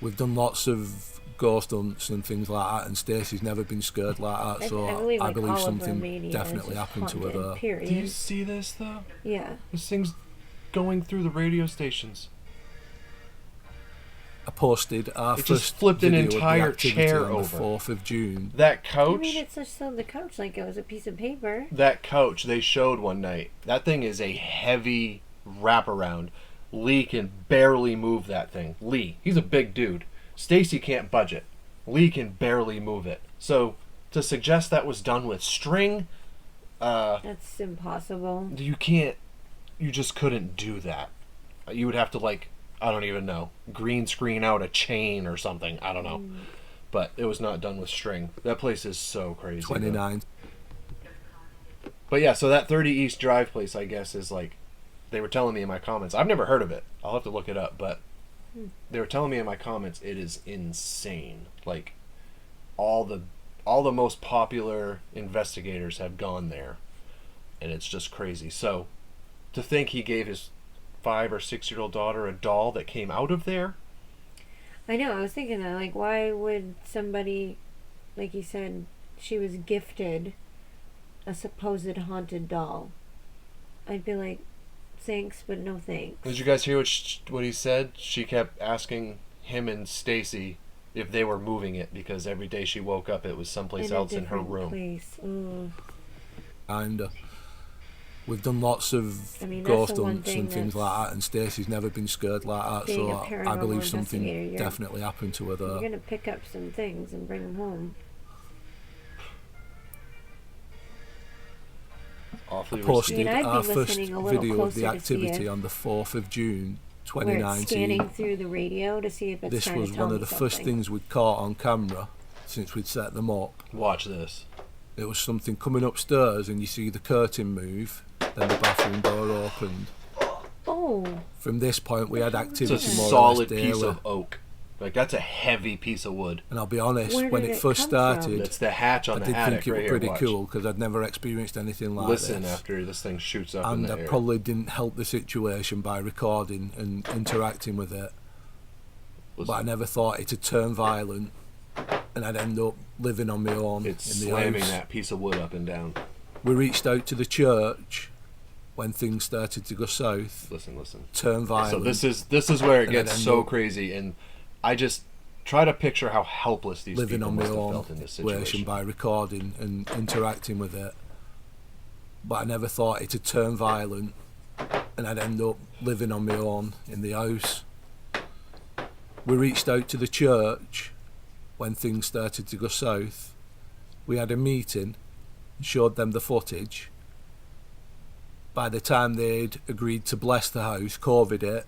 We've done lots of ghost hunts and things like that, and Stacey's never been scared like that, so I believe all of something Romania is definitely just happened to her haunted, there. Period. Do you see this though? Yeah. This thing's going through the radio stations. I posted our It first just flipped an video of the entire activity chair on the over. 4th of June. That I couch, mean, it's just on the couch like it was a piece of paper. that couch they showed one night. That thing is a heavy wraparound. Lee can barely move that thing. Lee, he's a big dude. Stacy can't budge it. Lee can barely move it. So to suggest that was done with string, That's impossible. you can't. You just couldn't do that. You would have to I don't even know, green screen out a chain or something. I don't know. But it was not done with string. That place is so crazy. though. 29. But yeah, so that 30 East Drive place, I guess, is they were telling me in my comments. I've never heard of it. I'll have to look it up. But they were telling me in my comments it is insane. All the most popular investigators have gone there. And it's just crazy. So to think he gave his 5 or 6-year-old daughter a doll that came out of there. I know, I was thinking that, why would somebody, like you said, she was gifted a supposed haunted doll? I'd be like, thanks, but no thanks. Did you guys hear what he said? She kept asking him and Stacy if they were moving it because every day she woke up it was someplace else in her room. Place. Ooh. And we've done lots of I mean, that's ghost the one hunts thing and things that's- like that, and Stacey's never been scared like that, Being so a I paranormal believe something investigator, you're- definitely happened to her You're there. going to pick up some things and bring them home. Awfully Posted I mean, I'd be our first listening a little video of the closer to see activity it. on the 4th of June Where it's 2019. scanning through the radio to see if it's This trying was to tell one me of the first something. things we'd caught on camera since we'd set them up. Watch this. It was something coming upstairs and you see the curtain move, then the bathroom door opened. Oh, From this point we had It's activity a more solid or less piece daily. of oak. That's a heavy piece of wood. And I'll be honest, Where when did it it first come started, from? That's the hatch I on the did attic think it right was here. pretty Watch. cool because I'd never experienced anything like Listen this. after this thing shoots up in And the I air. probably didn't help the situation by recording and interacting with it. But I Listen. never thought it'd turn violent and I'd end up living on my own It's in the slamming house. that piece of wood up and down. We reached out to the church when things started to go south, Listen. turn violent. So this is where it And then gets end so up crazy, and I just try to picture how helpless these living people on my must have own felt in this situation situation. by recording and interacting with it. But I never thought it'd turn violent and I'd end up living on my own in the house. We reached out to the church when things started to go south. We had a meeting and showed them the footage. By the time they'd agreed to bless the house, COVID hit,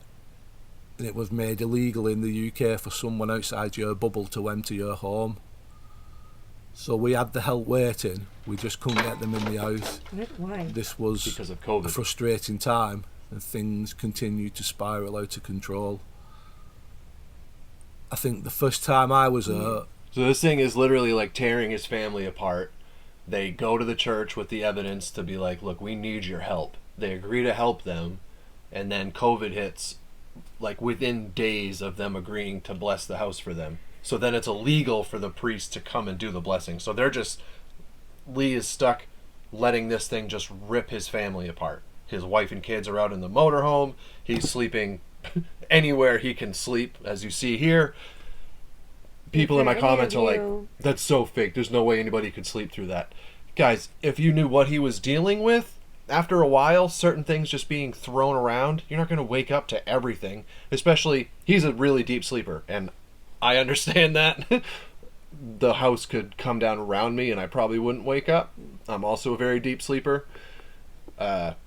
and it was made illegal in the UK for someone outside your bubble to enter your home. So we had the help waiting, we just couldn't get them in the house. why? This was Because of a COVID. frustrating time, and things continued to spiral out of control. I think the first time I was hurt, So this thing is literally like tearing his family apart. They go to the church with the evidence to be like, look, we need your help. They agree to help them, and then COVID hits within days of them agreeing to bless the house for them. So then it's illegal for the priest to come and do the blessing. So Lee is stuck letting this thing just rip his family apart. His wife and kids are out in the motorhome. He's sleeping anywhere he can sleep, as you see here. People in my comments are like, that's so fake. There's no way anybody could sleep through that. Guys, if you knew what he was dealing with, after a while, certain things just being thrown around, you're not going to wake up to everything. Especially, he's a really deep sleeper, and I understand that. The house could come down around me and I probably wouldn't wake up. I'm also a very deep sleeper. But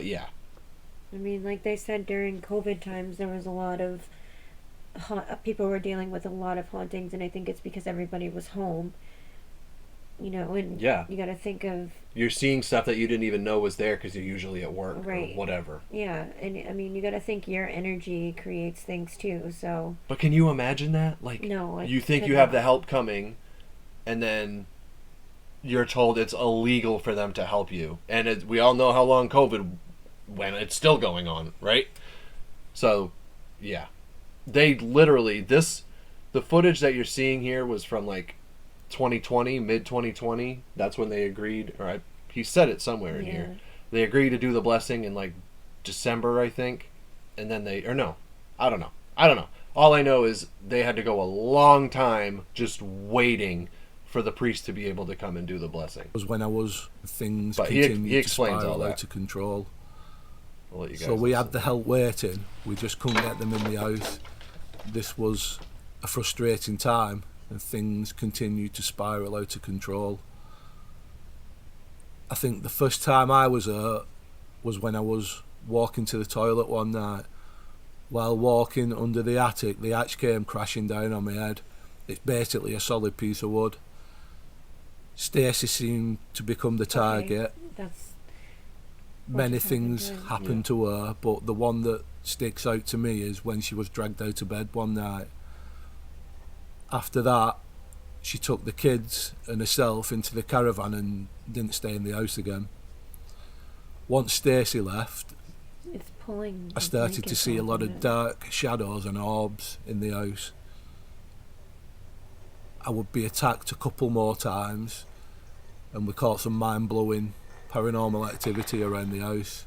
yeah. I mean, like they said during COVID times, there was a lot of people were dealing with a lot of hauntings, and I think it's because everybody was home. You know, and yeah, you got to think of... You're seeing stuff that you didn't even know was there because you're usually at work, right, or whatever. Yeah, and I mean, you got to think your energy creates things too, so... But can you imagine that? Like, no, you think you have the help coming, and then you're told it's illegal for them to help you. And we all know how long COVID went. It's still going on, right? So, yeah. They literally... The footage that you're seeing here was from, like, 2020, mid-2020. That's when they agreed, or he said it somewhere in here. They agreed to do the blessing in like December, I think, and then I don't know. All I know is they had to go a long time just waiting for the priest to be able to come and do the blessing. It was when things but continued he explains to all spiral that. out of control. I'll let you guys so we listen. had the help waiting. We just couldn't get them in the house. This was a frustrating time, and things continued to spiral out of control. I think the first time I was hurt was when I was walking to the toilet one night. While walking under the attic, the hatch came crashing down on my head. It's basically a solid piece of wood. Stacey seemed to become the target. Many things happened to her, but the one that sticks out to me is when she was dragged out of bed one night. After that, she took the kids and herself into the caravan and didn't stay in the house again. Once Stacey left, I started to see a lot of dark shadows and orbs in the house. I would be attacked a couple more times, and we caught some mind-blowing paranormal activity around the house.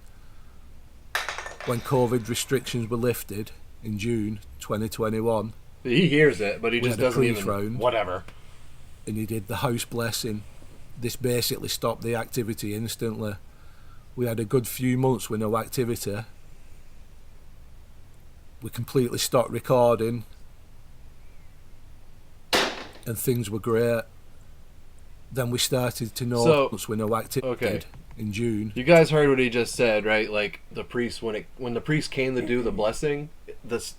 When COVID restrictions were lifted in June 2021, he hears it, but he just doesn't even... round, whatever. And he did the house blessing. This basically stopped the activity instantly. We had a good few months with no activity. We completely stopped recording, and things were great. Then we started to notice with no activity in June. You guys heard what he just said, right? Like the priest, when the priest came to do the blessing,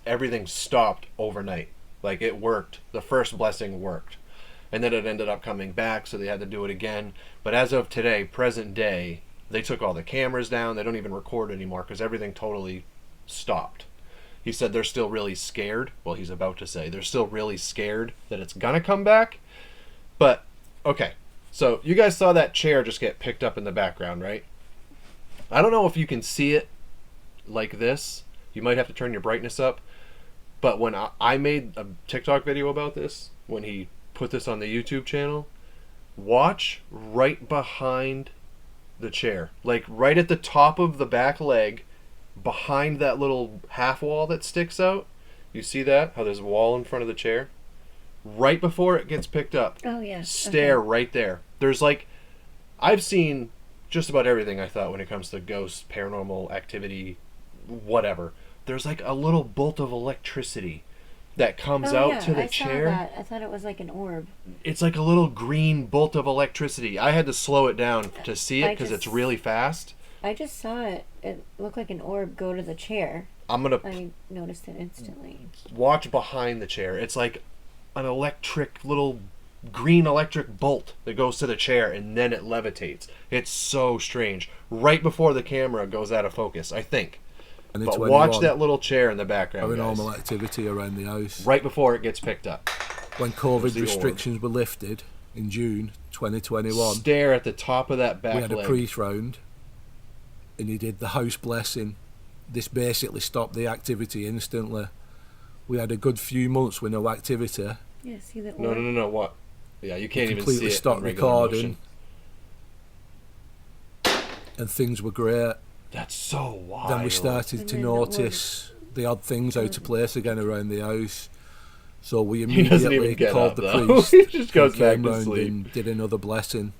everything stopped overnight. Like it worked. The first blessing worked, and then it ended up coming back, so they had to do it again. But as of today, present day, they took all the cameras down. They don't even record anymore because everything totally stopped. He said they're still really scared. Well, he's about to say they're still really scared that it's gonna come back. But okay, so you guys saw that chair just get picked up in the background, right? I don't know if you can see it like this. You might have to turn your brightness up. But when I made a TikTok video about this, when he put this on the YouTube channel, watch right behind the chair. Like right at the top of the back leg, behind that little half wall that sticks out. You see that? How there's a wall in front of the chair? Right before it gets picked up. Oh, yeah. Stare right there. There's like... I've seen just about everything, I thought, when it comes to ghosts, paranormal activity, whatever. There's like a little bolt of electricity that comes out to the chair. I saw that. I thought it was like an orb. It's like a little green bolt of electricity. I had to slow it down to see it because it's really fast. I just saw it. It looked like an orb go to the chair. I noticed it instantly. Watch behind the chair. It's like an little green electric bolt that goes to the chair and then it levitates. It's so strange. Right before the camera goes out of focus, I think. But watch that little chair in the background, paranormal activity around the house. Right before it gets picked up. When COVID restrictions were lifted in June 2021, stare at the top of that back leg. We had a priest round, and he did the house blessing. This basically stopped the activity instantly. We had a good few months with no activity. Yeah, see that? No. What? Yeah, you can't even see it. Completely stopped recording, and things were great. That's so wild. Then we started to notice the odd things out of place again around the house. So we He doesn't immediately even get called up, the though. priest. He just goes who back came to round sleep. and did another blessing.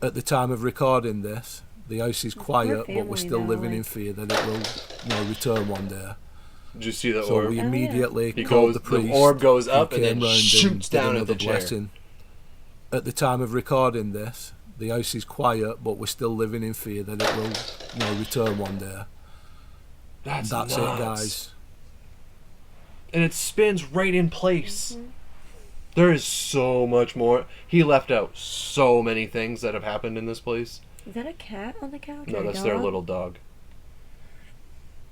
At the time of recording this, the house is quiet, but we're still living in fear that it will, return one day. Did you see the So orb? we immediately He called goes, the priest. the orb goes who up and came then round shoots did down at another the chair. blessing. At the time of recording this, the house is quiet, but we're still living in fear that it will, return one day. That's That's nuts. it, guys. And it spins right in place. There is so much more. He left out so many things that have happened in this place. Is that a cat on the couch? No, or a that's their dog? little dog.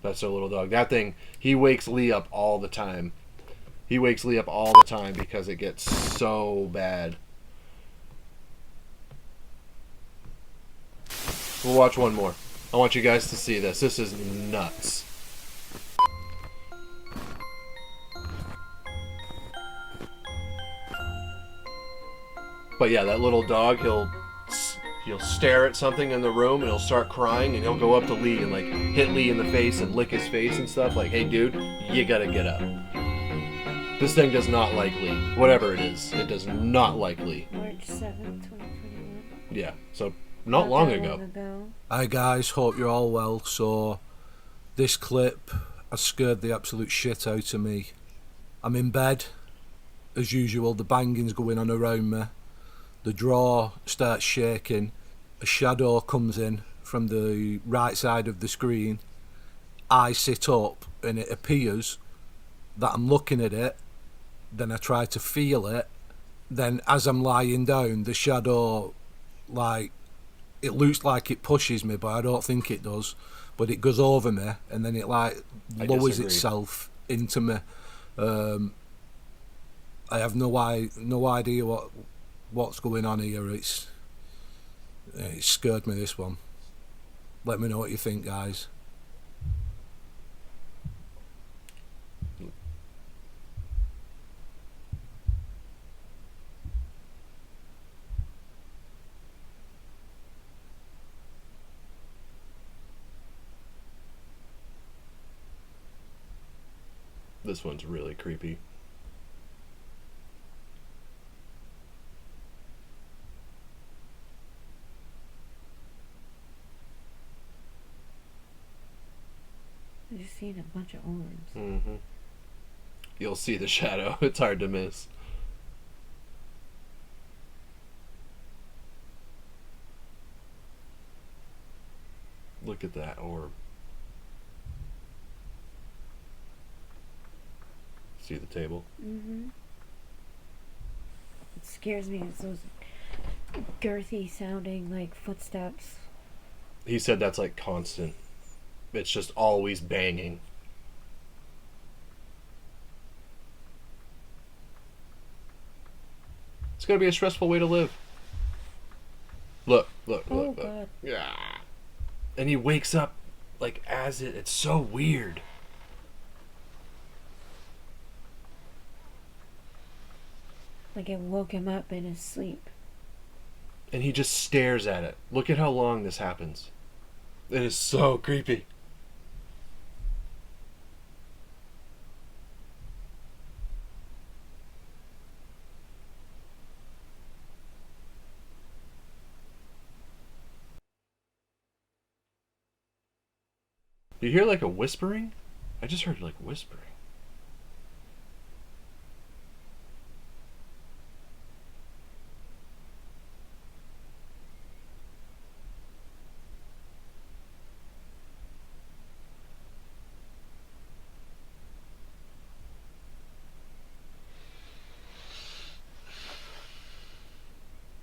That's their little dog. That thing, he wakes Lee up all the time. He wakes Lee up all the time because it gets so bad. We'll watch one more. I want you guys to see this. This is nuts. But yeah, that little dog, he'll stare at something in the room and he'll start crying and he'll go up to Lee and like hit Lee in the face and lick his face and stuff like, hey dude, you gotta get up. This thing does not like Lee. Whatever it is, it does not like Lee. March 7th, 2021. Yeah, so not long ago. Hi guys, hope you're all well. So this clip has scared the absolute shit out of me. I'm in bed, as usual, the banging's going on around me. The drawer starts shaking, a shadow comes in from the right side of the screen. I sit up and it appears that I'm looking at it, then I try to feel it, then as I'm lying down, the shadow, like, it looks like it pushes me, but I don't think it does, but it goes over me and then it like lowers itself into me. I have no idea what's going on here. It scared me, this one. Let me know what you think, guys. This one's really creepy. I just seen a bunch of orbs. Mm-hmm. You'll see the shadow. It's hard to miss. Look at that orb. See the table? Mm-hmm. It scares me. It's those girthy sounding like footsteps. He said that's like constant. It's just always banging. It's gonna be a stressful way to live. Look. Oh God. Yeah. And he wakes up like it's so weird. Like it woke him up in his sleep. And he just stares at it. Look at how long this happens. It is so creepy. You hear like a whispering? I just heard like whispering.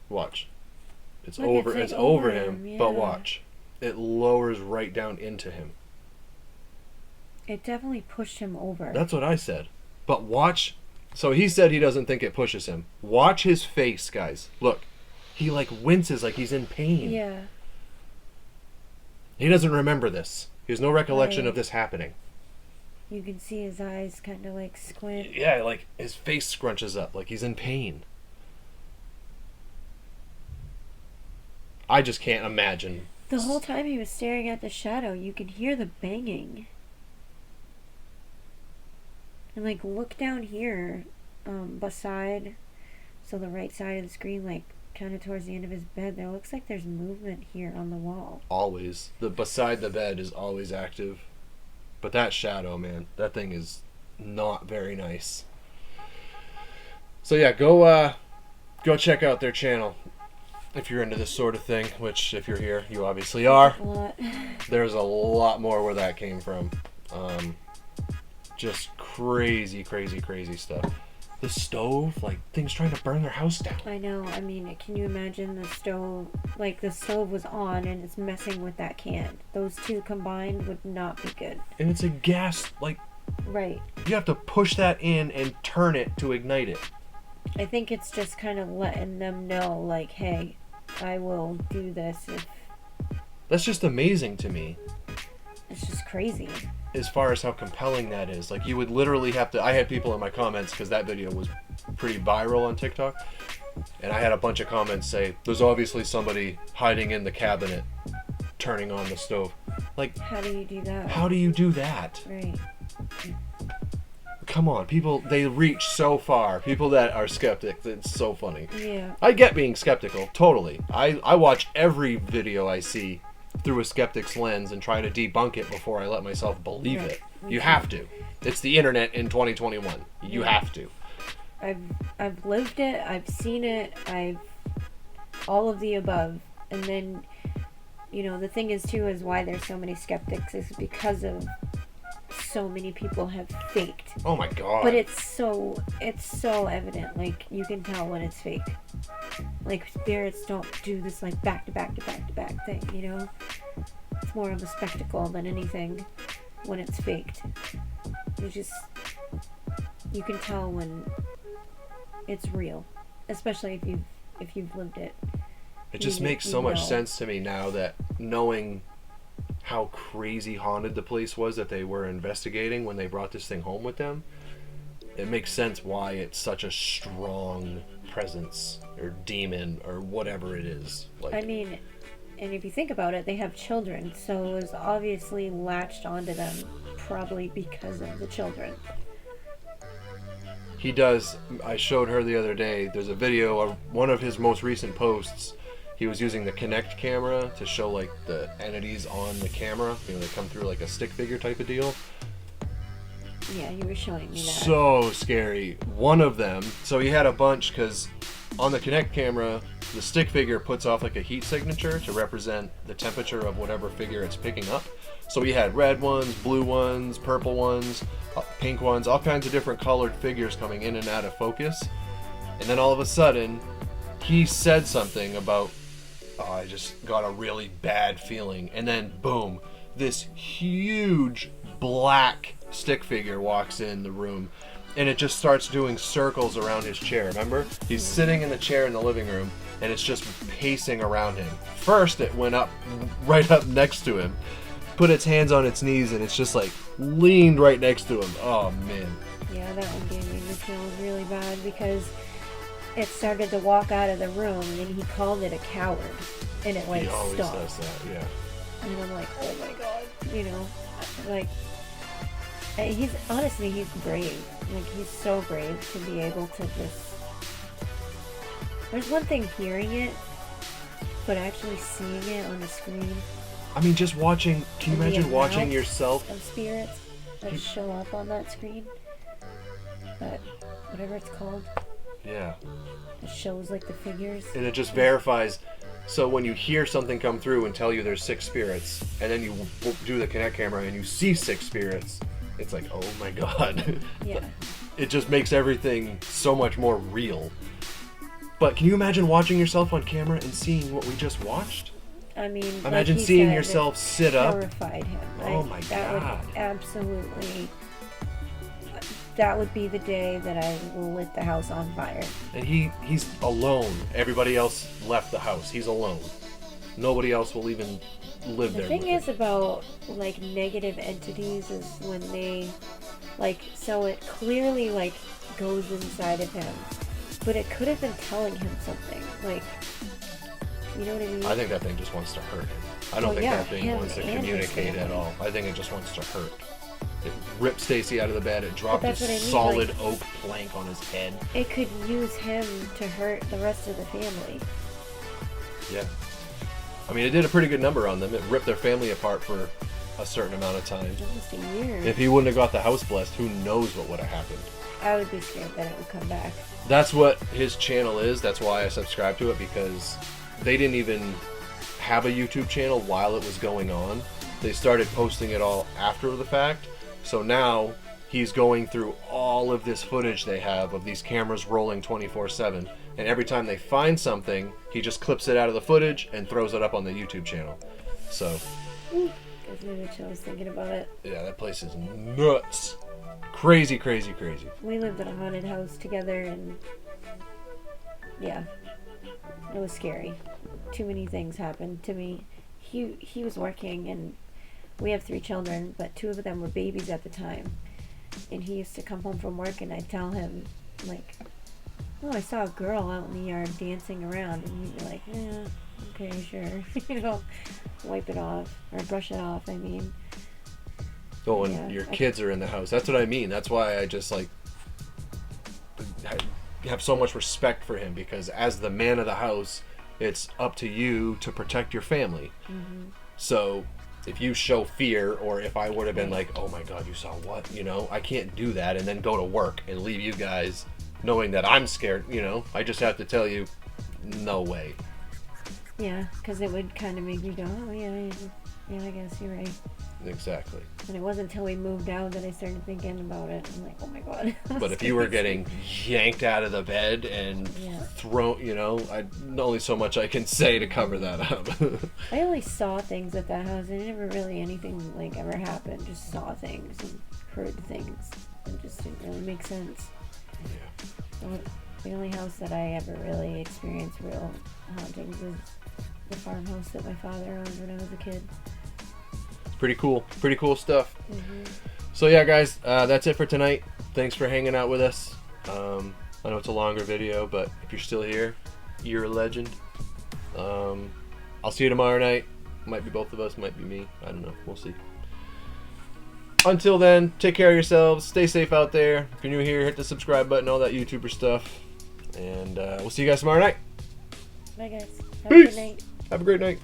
Watch. It's Look, over. it's It's like over over him. him, But yeah. watch. It lowers right down into him. It definitely pushed him over. That's what I said. But watch. So he said he doesn't think it pushes him. Watch his face, guys. Look. He like winces like he's in pain. Yeah. He doesn't remember this. He has no recollection Right. of this happening. You can see his eyes kind of like squint. Yeah, like his face scrunches up like he's in pain. I just can't imagine. The whole time he was staring at the shadow, you could hear the banging. And like, look down here, beside, so the right side of the screen, like kind of towards the end of his bed, there looks like there's movement here on the wall. Always. The beside the bed is always active. But that shadow, man, that thing is not very nice. So yeah, go check out their channel if you're into this sort of thing, which if you're here, you obviously are. A lot. There's a lot more where that came from. Just crazy stuff. The stove, like things trying to burn their house down. I know. I mean, can you imagine the stove? Like, the stove was on and it's messing with that can. Those two combined would not be good. And it's a gas, like, Right. you have to push that in and turn it to ignite it. I think it's just kind of letting them know, like, hey, I will do this if... That's just amazing to me. It's just crazy. As far as how compelling that is. Like, you would literally have to... I had people in my comments, because that video was pretty viral on TikTok, and I had a bunch of comments say, there's obviously somebody hiding in the cabinet turning on the stove. Like, How do you do that? how do you do that? Right. Come on, people, they reach so far. People that are skeptics, it's so funny. Yeah. I get being skeptical, totally. I watch every video I see through a skeptic's lens and try to debunk it before I let myself believe Right. it. You have to. It's the internet in 2021. You Yeah. have to. I've lived it, I've seen it, I've all of the above. And then, you know, the thing is too is why there's so many skeptics is because of so many people have faked. Oh my god. But it's so evident. Like, you can tell when it's fake. Like, spirits don't do this like back to back thing, you know? It's more of a spectacle than anything when it's faked. You can tell when it's real, especially if you've lived it. It just makes so much sense to me now that knowing how crazy haunted the place was that they were investigating when they brought this thing home with them. It makes sense why it's such a strong presence or demon or whatever it is. Like, I mean, and if you think about it, they have children, so it was obviously latched onto them probably because of the children. he does. I showed her the other day. There's a video of one of his most recent posts. He was using the Kinect camera to show like the entities on the camera. You know, they come through like a stick figure type of deal. Yeah, you were showing me that. So scary. One of them, so he had a bunch because on the Kinect camera, the stick figure puts off like a heat signature to represent the temperature of whatever figure it's picking up. So he had red ones, blue ones, purple ones, pink ones, all kinds of different colored figures coming in and out of focus. And then all of a sudden, he said something about, oh, I just got a really bad feeling. And then boom, this huge black stick figure walks in the room, and it just starts doing circles around his chair. Remember? He's sitting in the chair in the living room, and it's just pacing around him. First, it went up right up next to him, put its hands on its knees, and it's just like leaned right next to him. Oh man. Yeah, that one gave me the chills really bad because it started to walk out of the room and he called it a coward, and it like He always stopped. does that, yeah. And I'm like, oh my god, you know, like, he's brave. Like, he's so brave to be able to just. There's one thing hearing it, but actually seeing it on the screen. I mean, just watching. Can you And the imagine watching amount yourself? of spirits that show up on that screen. That whatever it's called. Yeah. It shows like the figures. And it just verifies. So when you hear something come through and tell you there's 6 spirits, and then you do the Kinect camera and you see 6 spirits, it's like, oh my god. Yeah. It just makes everything so much more real. But can you imagine watching yourself on camera and seeing what we just watched? I mean, Imagine like he seeing said, yourself it sit up. Terrified him. Oh my that God. Would absolutely. That would be the day that I lit the house on fire. And he's alone. Everybody else left the house. He's alone. Nobody else will even live The there. thing with is him. about like negative entities is when they, like, so it clearly like goes inside of him, but it could have been telling him something. Like, you know what I mean? I think that thing just wants to hurt him. I don't Well, think yeah, that thing him wants to and his communicate at family. all. I think it just wants to hurt. It ripped Stacy out of the bed. It dropped a that's what I mean, solid like- oak plank on his head. It could use him to hurt the rest of the family. Yeah. I mean, it did a pretty good number on them. It ripped their family apart for a certain amount of time. Almost a year. If he wouldn't have got the house blessed, who knows what would have happened. I would be scared that it would come back. That's what his channel is. That's why I subscribe to it, because they didn't even have a YouTube channel while it was going on. They started posting it all after the fact. So now he's going through all of this footage they have of these cameras rolling 24/7. And every time they find something, he just clips it out of the footage and throws it up on the YouTube channel. So, Gives me the chills thinking about it. yeah, that place is nuts. Crazy, crazy, crazy. We lived in a haunted house together, and yeah, it was scary. Too many things happened to me. He was working, and we have 3 children, but 2 of them were babies at the time. And he used to come home from work, and I'd tell him, like, "Oh, I saw a girl out in the yard dancing around," and he'd be like, "Yeah, okay, sure," you know, wipe it off or brush it off. I mean. Oh, and Yeah, your kids are in the house. That's what I mean. That's why I just like have so much respect for him, because as the man of the house, it's up to you to protect your family. Mm-hmm. So if you show fear, or if I would have been like, "Oh my God, you saw what?" You know, I can't do that and then go to work and leave you guys knowing that I'm scared. You know, I just have to tell you, no way. Yeah, because it would kind of make me go, "Oh yeah, I guess you're right." Exactly. And it wasn't until we moved out that I started thinking about it. I'm like, "Oh my God." But if you were getting yanked out of the bed and Yeah. thrown, you know, only so much I can say to cover that up. I only saw things at that house. I never really anything like ever happened. Just saw things and heard things. It just didn't really make sense. The only house that I ever really experienced real hauntings is the farmhouse that my father owned when I was a kid. Pretty cool stuff. Mm-hmm. So yeah, guys, that's it for tonight. Thanks for hanging out with us. I know it's a longer video, but if you're still here, you're a legend. I'll see you tomorrow night. Might be both of us, might be me. I don't know. We'll see. Until then, take care of yourselves. Stay safe out there. If you're new here, hit the subscribe button, all that YouTuber stuff. And we'll see you guys tomorrow night. Bye guys. Have a Peace. good night. Have a great night.